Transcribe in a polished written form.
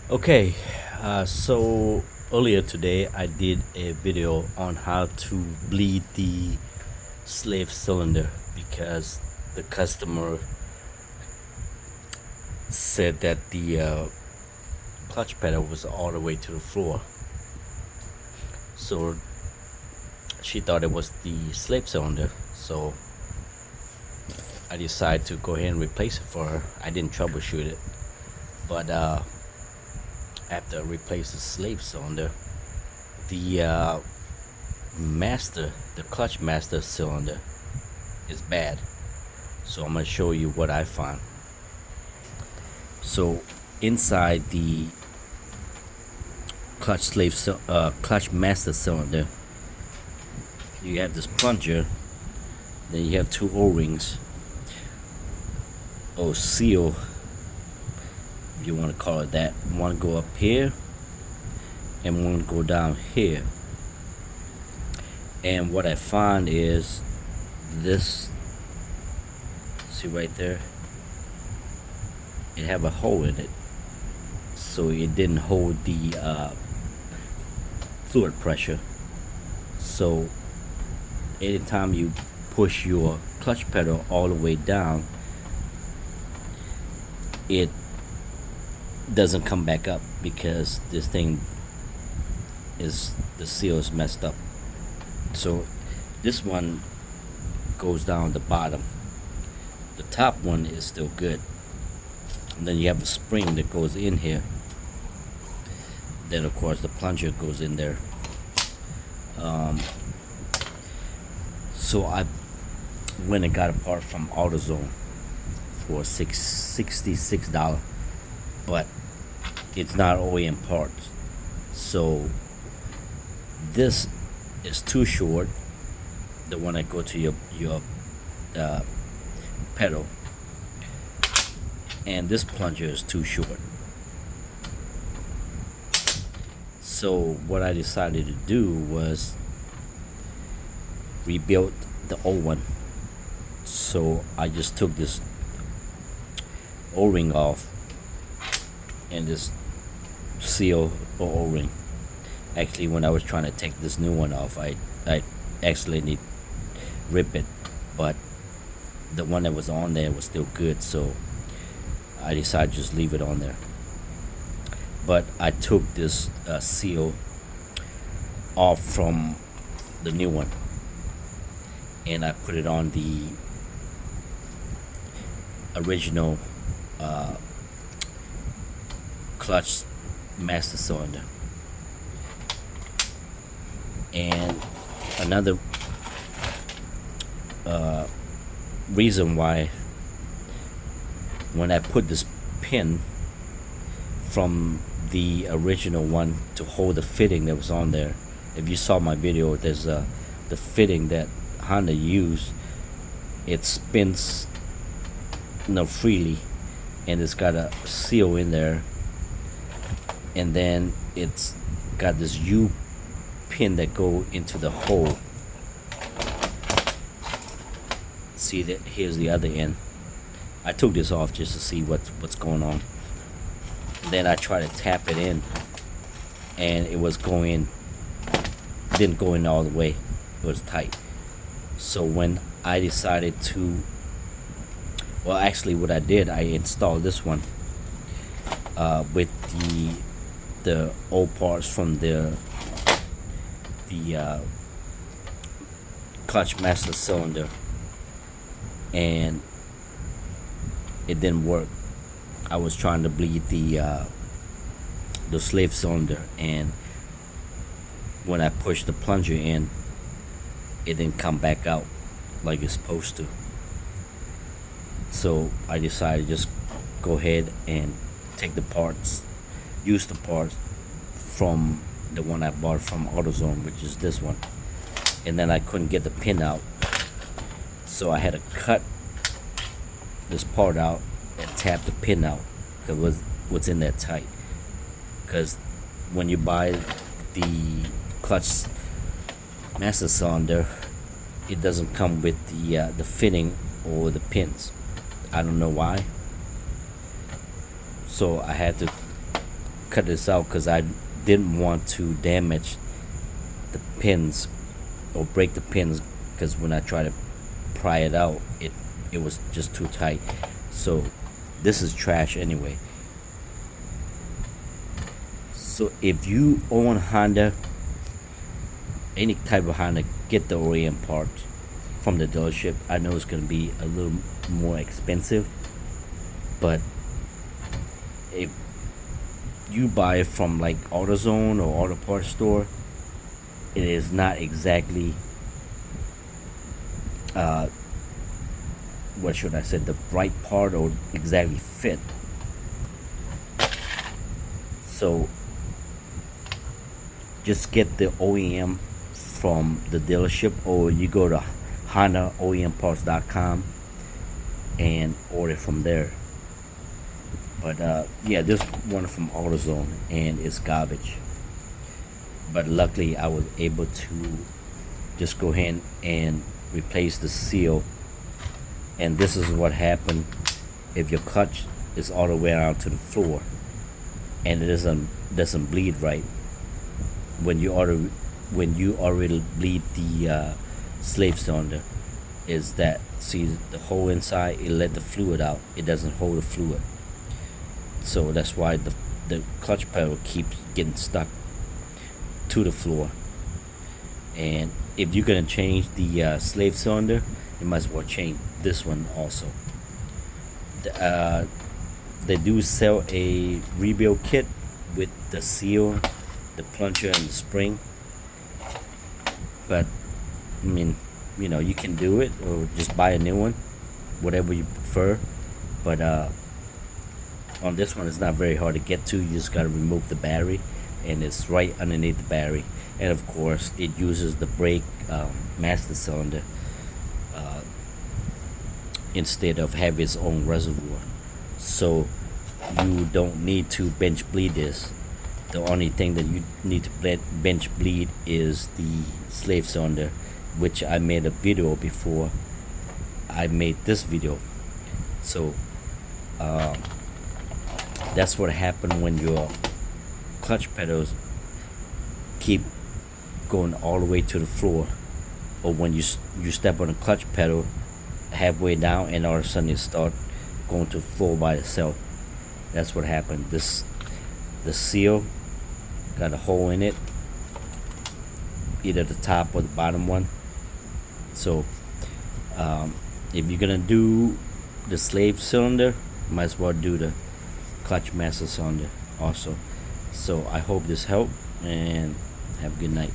Okay, so earlier today I did a video on how to bleed the slave cylinder because the customer said that the clutch pedal was all the way to the floor. So she thought it was the slave cylinder. So I decided to go ahead and replace it for her. I didn't troubleshoot it, but after I replaced the slave cylinder, the the clutch master cylinder is bad. So I'm going to show you what I found. So inside the clutch master cylinder, you have this plunger, then you have two O-rings or seal, if you want to call it that. One go up here and one go down here. And what I found is this, see right there, it have a hole in it, so it didn't hold the fluid pressure. So anytime you push your clutch pedal all the way down, it doesn't come back up because this thing is, the seal is messed up. So this one goes down the bottom. The top one is still good. And then you have a spring that goes in here. Then of course the plunger goes in there. So I went and got a part from AutoZone for $66, but it's not OEM parts. So this is too short, the one that go to your pedal, and this plunger is too short. So what I decided to do was rebuild the old one. So I just took this O-ring off and this seal or O-ring. Actually, when I was trying to take this new one off, I accidentally ripped it, but the one that was on there was still good, so I decided to just leave it on there. But I took this seal off from the new one and I put it on the original clutch master cylinder. And another reason why, when I put this pin from the original one to hold the fitting that was on there, if you saw my video, there's the fitting that Honda used. It spins freely, and it's got a seal in there, and then it's got this U pin that go into the hole. See that here's the other end. I took this off just to see what's going on. Then I tried to tap it in, and it was didn't go in all the way. It was tight. So when I decided to, well, actually what I did, I installed this one with the old parts from the clutch master cylinder, and it didn't work. I was trying to bleed the slave cylinder, and when I pushed the plunger in, it didn't come back out like it's supposed to. So I decided to just go ahead and take the parts, use the parts from the one I bought from AutoZone, which is this one. And then I couldn't get the pin out, so I had to cut this part out and tap the pin out, because what's in there tight. Because when you buy the clutch master cylinder, it doesn't come with the fitting or the pins. I don't know why. So I had to cut this out because I didn't want to damage the pins or break the pins, because when I try to pry it out, it was just too tight. So this is trash anyway. So if you own Honda, any type of Honda, get the OEM part from the dealership. I know it's going to be a little more expensive, but if you buy it from like AutoZone or Auto Parts store, it is not exactly what should I say, the right part or exactly fit. So just get the OEM from the dealership, or you go to HondaOEMparts.com and order from there. But yeah, this one from AutoZone and it's garbage. But luckily I was able to just go ahead and replace the seal. And this is what happened if your clutch is all the way around to the floor and it doesn't bleed right. When you already bleed the slave cylinder, is that, see the hole inside, it let the fluid out, it doesn't hold the fluid. So that's why the clutch pedal keeps getting stuck to the floor. And if you're gonna change the slave cylinder, you might as well change this one also. They do sell a rebuild kit with the seal, the plunger, and the spring. But I mean, you know, you can do it or just buy a new one, whatever you prefer. But on this one, it's not very hard to get to. You just gotta remove the battery, and it's right underneath the battery. And of course, it uses the brake master cylinder instead of have its own reservoir. So you don't need to bench bleed this. The only thing that you need to bench bleed is the slave cylinder, which I made a video before I made this video. So that's what happened when your clutch pedals keep going all the way to the floor, or when you step on the clutch pedal halfway down and all of a sudden it start going to the floor by itself. That's what happened. The seal got a hole in it, either the top or the bottom one. So if you're gonna do the slave cylinder, might as well do the clutch master cylinder also. So I hope this helped, and have a good night.